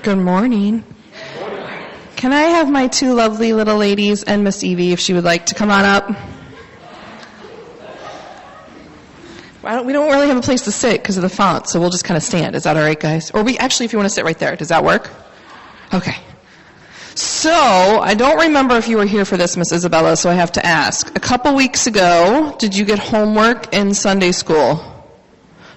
Good morning. Can I have my two lovely little ladies and Miss Evie, if she would like to come on up? We don't really have a place to sit because of the font, so we'll just kind of stand. Is that all right, guys? Or actually, if you want to sit right there, does that work? Okay. So, I don't remember if you were here for this, Miss Isabella, so I have to ask. A couple weeks ago, did you get homework in Sunday school?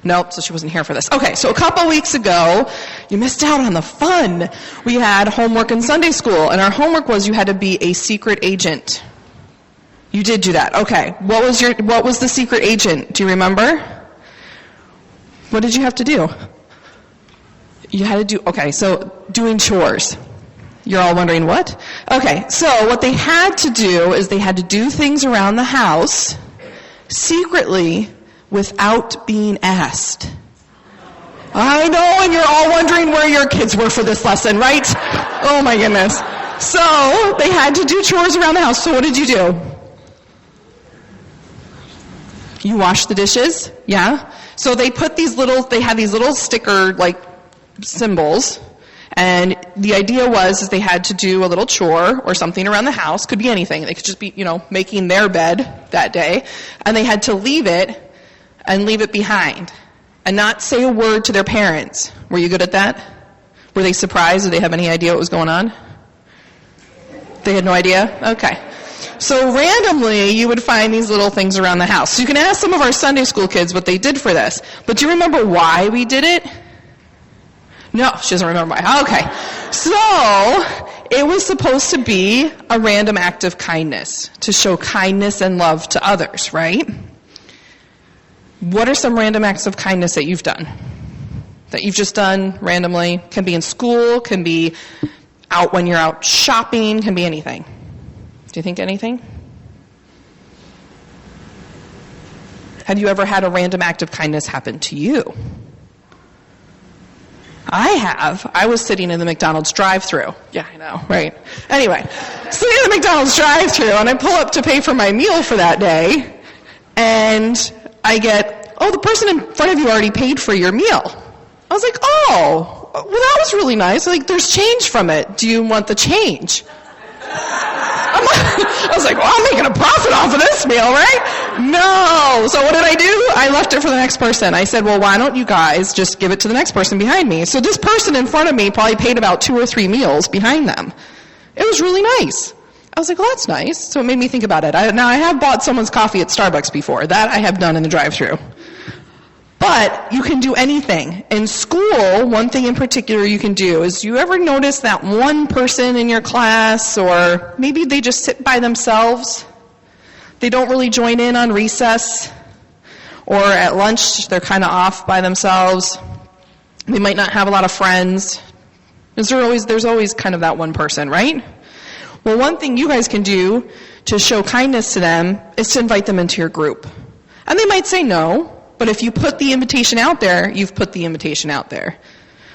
Nope, so she wasn't here for this. Okay, so a couple weeks ago, you missed out on the fun. We had homework in Sunday school, and our homework was you had to be a secret agent. You did do that. Okay. What was the secret agent? Do you remember? What did you have to do? You had to do, okay, so doing chores. You're all wondering what? Okay, so what they had to do is they had to do things around the house secretly without being asked. I know, and you're all wondering where your kids were for this lesson, right? Oh my goodness. So they had to do chores around the house. So what did you do? You washed the dishes? Yeah? So they had these little sticker, symbols, and the idea was they had to do a little chore or something around the house. Could be anything. They could just be, making their bed that day, and they had to leave it behind and not say a word to their parents. Were you good at that? Were they surprised? Did they have any idea what was going on? They had no idea? Okay. So randomly, you would find these little things around the house. So you can ask some of our Sunday school kids what they did for this. But do you remember why we did it? No, she doesn't remember why. Okay. So it was supposed to be a random act of kindness, to show kindness and love to others, right? What are some random acts of kindness that you've done? That you've just done randomly? Can be in school, can be out when you're out shopping, can be anything. Do you think anything? Have you ever had a random act of kindness happen to you? I have. I was sitting in the McDonald's drive-thru. Yeah, I know, right? Anyway, sitting in the McDonald's drive-thru, and I pull up to pay for my meal for that day, and I get, the person in front of you already paid for your meal. I was like, well, that was really nice. There's change from it. Do you want the change? I was like, I'm making a profit off of this meal, right? No. So what did I do? I left it for the next person. I said, why don't you guys just give it to the next person behind me? So this person in front of me probably paid about 2 or 3 meals behind them. It was really nice. I was like, that's nice. So it made me think about it. Now, I have bought someone's coffee at Starbucks before. That I have done in the drive-thru. But you can do anything. In school, one thing in particular you can do is, you ever notice that one person in your class, or maybe they just sit by themselves? They don't really join in on recess, or at lunch they're kind of off by themselves. They might not have a lot of friends. There's always kind of that one person, right? Well, one thing you guys can do to show kindness to them is to invite them into your group. And they might say no. But if you put the invitation out there, you've put the invitation out there.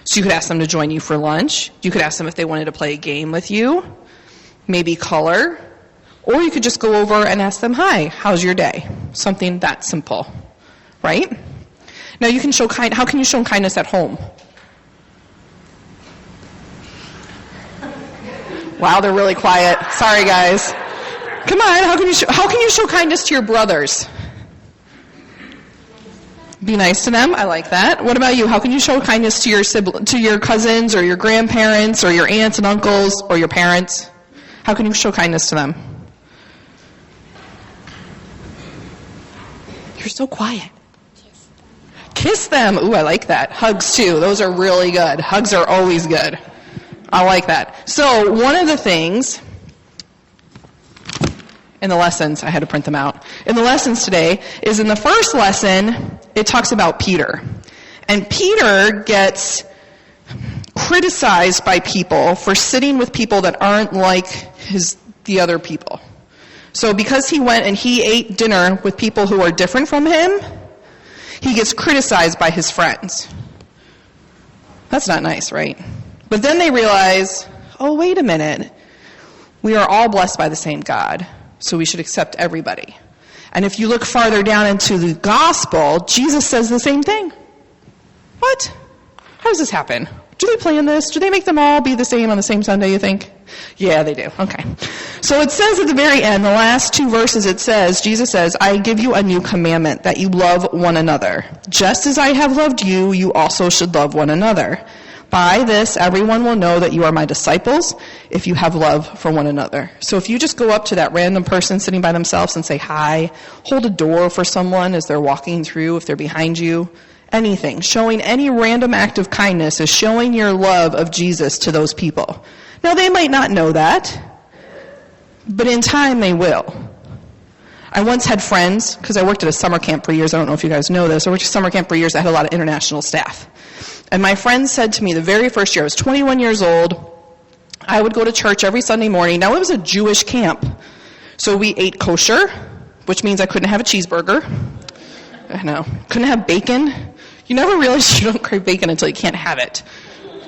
So you could ask them to join you for lunch. You could ask them if they wanted to play a game with you, maybe color. Or you could just go over and ask them, hi, how's your day? Something that simple, right? Now you can how can you show kindness at home? Wow, they're really quiet. Sorry, guys. Come on, how can you show kindness to your brothers? Be nice to them. I like that. What about you? How can you show kindness to your cousins or your grandparents or your aunts and uncles or your parents? How can you show kindness to them? You're so quiet. Kiss them. Ooh, I like that. Hugs too. Those are really good. Hugs are always good. I like that. So one of the things in the lessons, I had to print them out. In the lessons today is in the first lesson, it talks about Peter. And Peter gets criticized by people for sitting with people that aren't like the other people. So because he went and he ate dinner with people who are different from him, he gets criticized by his friends. That's not nice, right? But then they realize, wait a minute. We are all blessed by the same God. So we should accept everybody. And if you look farther down into the gospel, Jesus says the same thing. What? How does this happen? Do they plan this? Do they make them all be the same on the same Sunday, you think? Yeah, they do. Okay. So it says at the very end, the last two verses, it says, Jesus says, I give you a new commandment, that you love one another. Just as I have loved you, you also should love one another. By this, everyone will know that you are my disciples, if you have love for one another. So if you just go up to that random person sitting by themselves and say hi, hold a door for someone as they're walking through, if they're behind you, anything, showing any random act of kindness is showing your love of Jesus to those people. Now, they might not know that, but in time they will. I once had friends, because I worked at a summer camp for years, I don't know if you guys know this, I worked at a summer camp for years, I had a lot of international staff. And my friend said to me the very first year, I was 21 years old, I would go to church every Sunday morning. Now, it was a Jewish camp, so we ate kosher, which means I couldn't have a cheeseburger. I know. Couldn't have bacon. You never realize you don't crave bacon until you can't have it.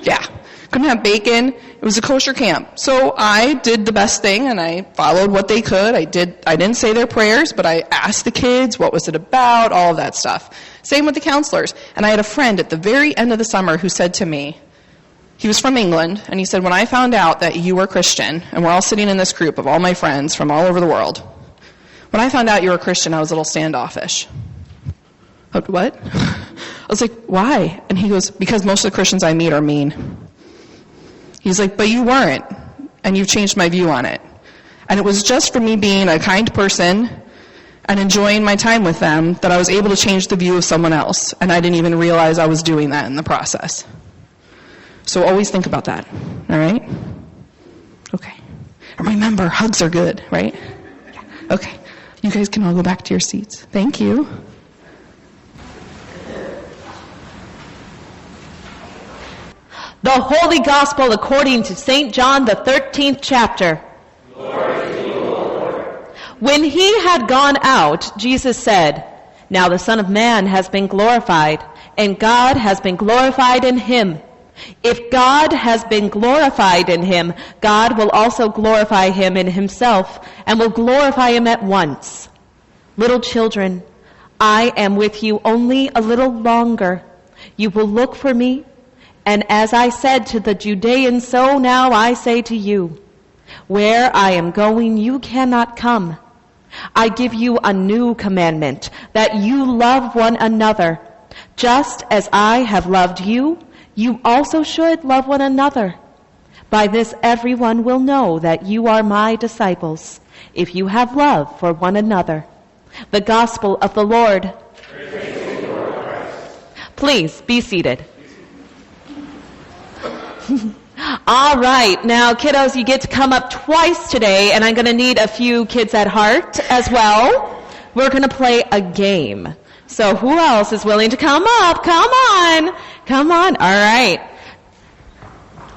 Yeah. Couldn't have bacon. It was a kosher camp. So I did the best thing, and I followed what they could. I didn't say their prayers, but I asked the kids, what was it about, all of that stuff. Same with the counselors. And I had a friend at the very end of the summer who said to me, he was from England, and he said, when I found out that you were Christian, and we're all sitting in this group of all my friends from all over the world, when I found out you were Christian, I was a little standoffish. What? I was like, why? And he goes, because most of the Christians I meet are mean. He's like, but you weren't, and you've changed my view on it. And it was just for me being a kind person and enjoying my time with them that I was able to change the view of someone else, and I didn't even realize I was doing that in the process. So always think about that, all right? Okay. And remember, hugs are good, right? Yeah. Okay. You guys can all go back to your seats. Thank you. The Holy Gospel according to St. John, the 13th chapter. Glory to you, O Lord. When he had gone out, Jesus said, now the Son of Man has been glorified, and God has been glorified in him. If God has been glorified in him, God will also glorify him in himself, and will glorify him at once. Little children, I am with you only a little longer. You will look for me. And as I said to the Judeans, so now I say to you, where I am going, you cannot come. I give you a new commandment, that you love one another. Just as I have loved you, you also should love one another. By this everyone will know that you are my disciples, if you have love for one another. The Gospel of the Lord. Praise to you, Lord Christ. Please be seated. All right, now kiddos, you get to come up twice today, and I'm going to need a few kids at heart as well. We're going to play a game. So who else is willing to come up? Come on. Come on. All right.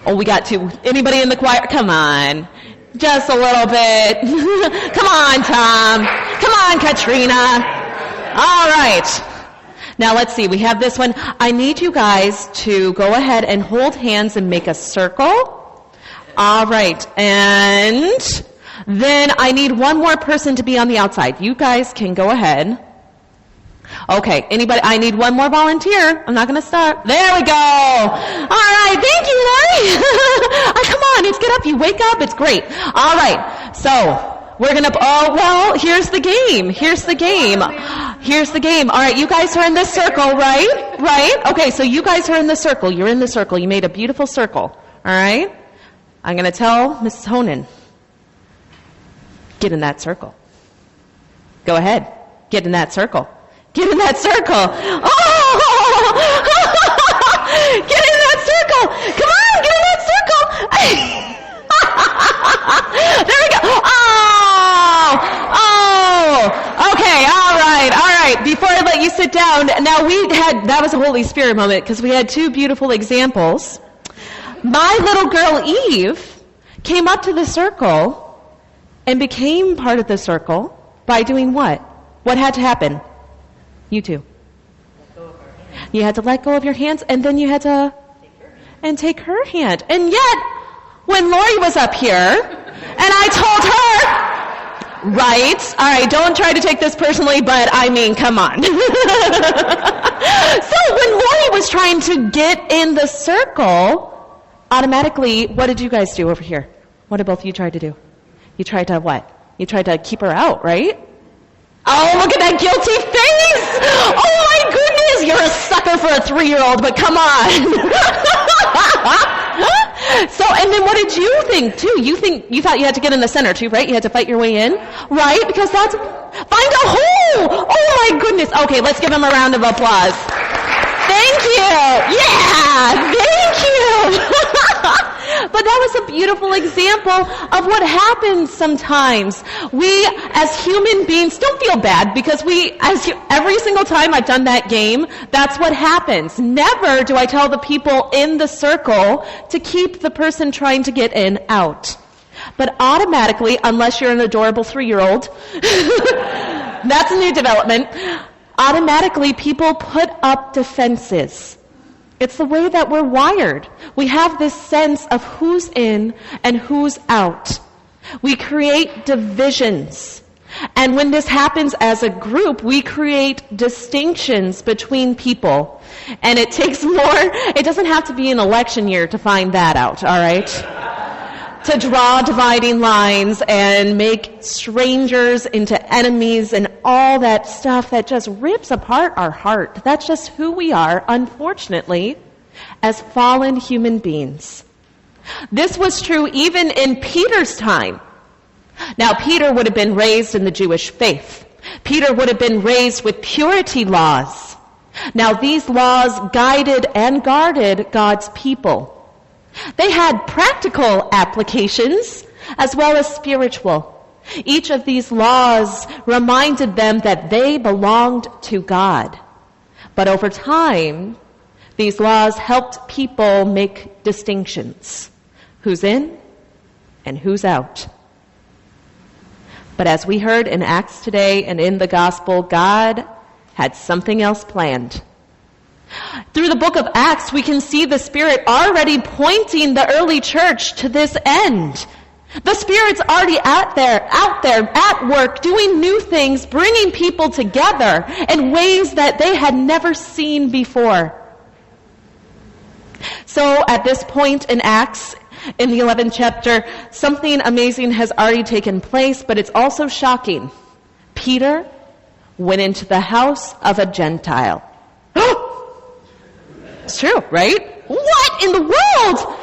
Oh, we got two. Anybody in the choir? Come on. Just a little bit. Come on, Tom. Come on, Katrina. All right. Now let's see, we have this one. I need you guys to go ahead and hold hands and make a circle. All right, and then I need one more person to be on the outside. You guys can go ahead. Okay, anybody? I need one more volunteer. I'm not going to start. There we go. All right, thank you, Lori. Oh, come on, it's get up. You wake up. It's great. All right, so we're going to, oh, well, here's the game. Here's the game. Here's the game. All right, you guys are in this circle, right? Right? Okay, so you guys are in the circle. You're in the circle. You made a beautiful circle. All right? I'm going to tell Mrs. Honan, get in that circle. Go ahead. Get in that circle. Get in that circle. Oh! Get in that circle. Come on, get in that circle. There we go. Oh, okay, all right. Before I let you sit down, now that was a Holy Spirit moment because we had two beautiful examples. My little girl Eve came up to the circle and became part of the circle by doing what? What had to happen? You two. You had to let go of your hands, and then you had to take her hand. And yet, when Lori was up here, and I told her, Right? All right, don't try to take this personally, but I mean, come on. So when Lori was trying to get in the circle, automatically, what did you guys do over here? What did both of you try to do? You tried to what? You tried to keep her out, right? Oh, look at that guilty face! Oh my goodness, you're a sucker for a 3-year-old, but come on. So, and then what did you think too? You thought you had to get in the center too, right? You had to fight your way in, right? Because that's, find a hole! Oh my goodness. Okay, let's give him a round of applause. Thank you! Yeah! Thank you! But that was a beautiful example of what happens sometimes. We, as human beings, don't feel bad because every single time I've done that game, that's what happens. Never do I tell the people in the circle to keep the person trying to get in out. But automatically, unless you're an adorable 3-year-old, that's a new development, automatically people put up defenses. It's the way that we're wired. We have this sense of who's in and who's out. We create divisions. And when this happens as a group, we create distinctions between people. And it takes more, it doesn't have to be an election year to find that out, all right? To draw dividing lines and make strangers into enemies and all that stuff that just rips apart our heart. That's just who we are, unfortunately, as fallen human beings. This was true even in Peter's time. Now, Peter would have been raised in the Jewish faith. Peter would have been raised with purity laws. Now, these laws guided and guarded God's people. They had practical applications as well as spiritual. Each of these laws reminded them that they belonged to God. But over time, these laws helped people make distinctions. Who's in and who's out. But as we heard in Acts today and in the gospel, God had something else planned. Through the book of Acts, we can see the Spirit already pointing the early church to this end. The Spirit's already out there, at work, doing new things, bringing people together in ways that they had never seen before. So at this point in Acts, in the 11th chapter, something amazing has already taken place, but it's also shocking. Peter went into the house of a Gentile. It's true, right? What in the world?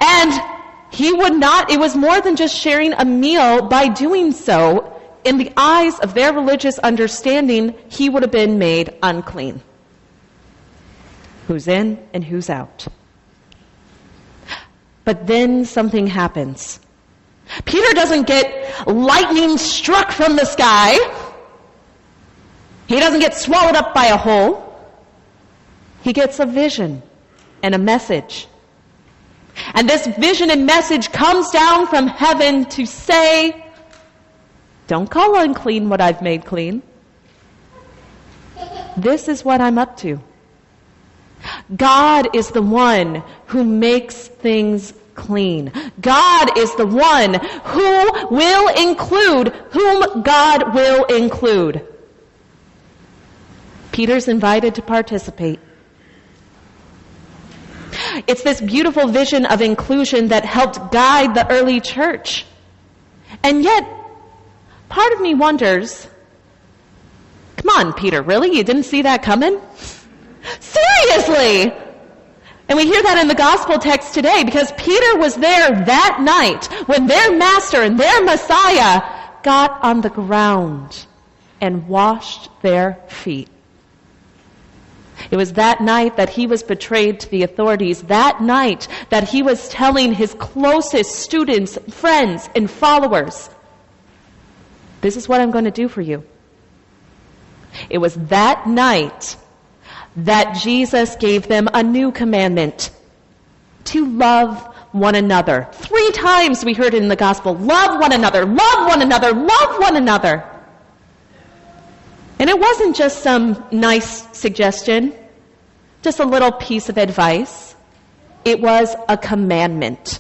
And he would not, it was more than just sharing a meal. By doing so, in the eyes of their religious understanding, he would have been made unclean. Who's in and who's out. But then something happens. Peter doesn't get lightning struck from the sky. He doesn't get swallowed up by a hole. He gets a vision and a message. And this vision and message comes down from heaven to say, don't call unclean what I've made clean. This is what I'm up to. God is the one who makes things clean. God is the one who will include whom God will include. Peter's invited to participate. It's this beautiful vision of inclusion that helped guide the early church. And yet, part of me wonders, come on, Peter, really? You didn't see that coming? Seriously! And we hear that in the gospel text today because Peter was there that night when their master and their Messiah got on the ground and washed their feet. It was that night that he was betrayed to the authorities. That night that he was telling his closest students, friends, and followers, this is what I'm going to do for you. It was that night that Jesus gave them a new commandment, to love one another. 3 times we heard it in the gospel, love one another, love one another, love one another. And it wasn't just some nice suggestion, just a little piece of advice. It was a commandment.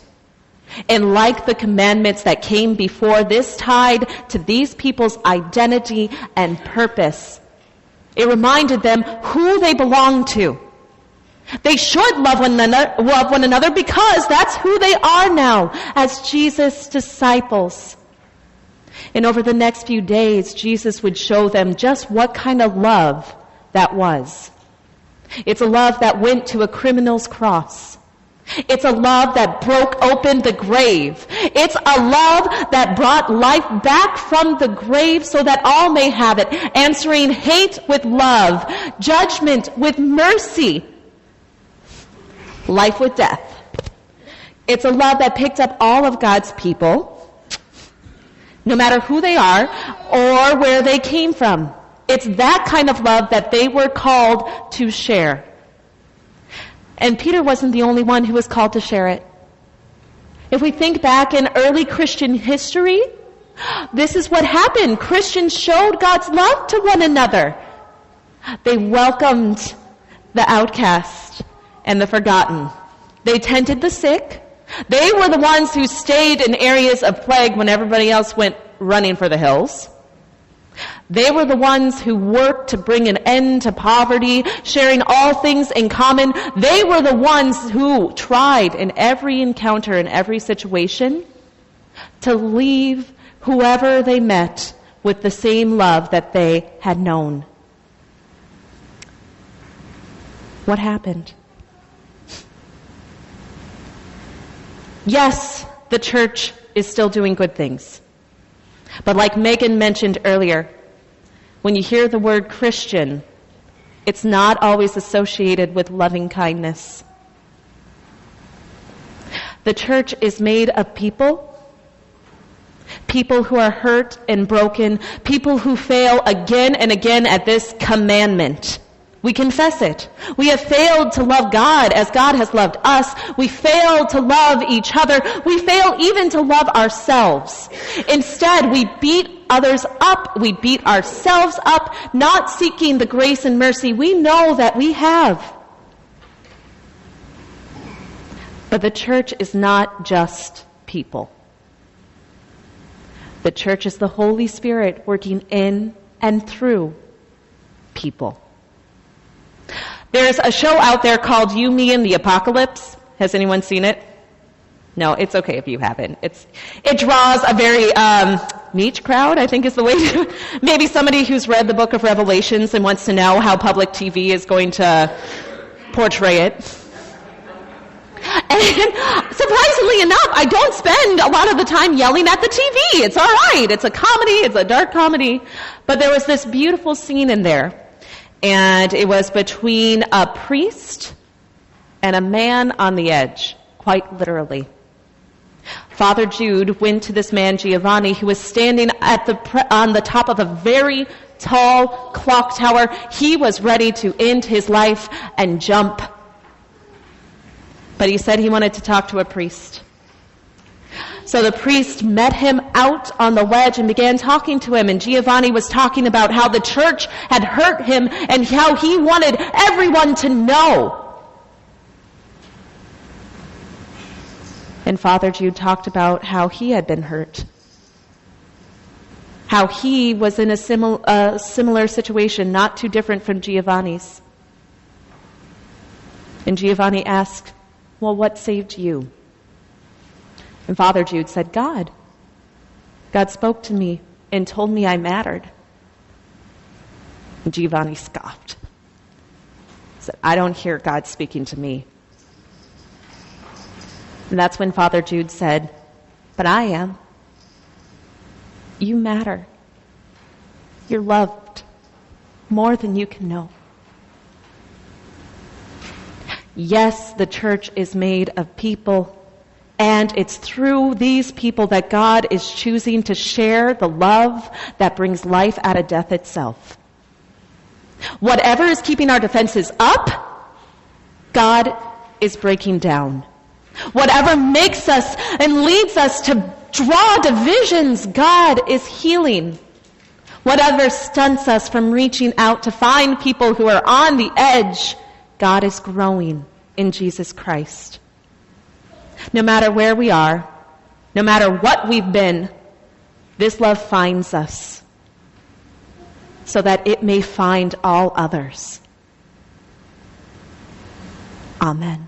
And like the commandments that came before, this tied to these people's identity and purpose. It reminded them who they belonged to. They should love one another because that's who they are now as Jesus' disciples. And over the next few days, Jesus would show them just what kind of love that was. It's a love that went to a criminal's cross. It's a love that broke open the grave. It's a love that brought life back from the grave so that all may have it, answering hate with love, judgment with mercy, life with death. It's a love that picked up all of God's people, no matter who they are or where they came from. It's that kind of love that they were called to share. And Peter wasn't the only one who was called to share it. If we think back in early Christian history, this is what happened. Christians showed God's love to one another. They welcomed the outcast and the forgotten. They tended the sick. They were the ones who stayed in areas of plague when everybody else went running for the hills. They were the ones who worked to bring an end to poverty, sharing all things in common. They were the ones who tried in every encounter, in every situation, to leave whoever they met with the same love that they had known. What happened? Yes, the church is still doing good things. But like Megan mentioned earlier, when you hear the word Christian, it's not always associated with loving kindness. The church is made of people who are hurt and broken, people who fail again and again at this commandment. We confess it. We have failed to love God as God has loved us. We fail to love each other. We fail even to love ourselves. Instead, we beat others up. We beat ourselves up, not seeking the grace and mercy we know that we have. But the church is not just people. The church is the Holy Spirit working in and through people. There's a show out there called You, Me, and the Apocalypse. Has anyone seen it? No, it's okay if you haven't. It draws a very niche crowd, I think is the way to... Maybe somebody who's read the book of Revelations and wants to know how public TV is going to portray it. And surprisingly enough, I don't spend a lot of the time yelling at the TV. It's all right. It's a comedy. It's a dark comedy. But there was this beautiful scene in there. And it was between a priest and a man on the edge, quite literally. Father Jude went to this man, Giovanni, who was standing on the top of a very tall clock tower. He was ready to end his life and jump. But he said he wanted to talk to a priest. So the priest met him out on the ledge and began talking to him. And Giovanni was talking about how the church had hurt him and how he wanted everyone to know. And Father Jude talked about how he had been hurt. How he was in a similar situation, not too different from Giovanni's. And Giovanni asked, well, what saved you? And Father Jude said, God. God spoke to me and told me I mattered. And Giovanni scoffed. He said, I don't hear God speaking to me. And that's when Father Jude said, but I am. You matter. You're loved more than you can know. Yes, the church is made of people. And it's through these people that God is choosing to share the love that brings life out of death itself. Whatever is keeping our defenses up, God is breaking down. Whatever makes us and leads us to draw divisions, God is healing. Whatever stunts us from reaching out to find people who are on the edge, God is growing in Jesus Christ. No matter where we are, No matter what we've been, this love finds us so that it may find all others. Amen.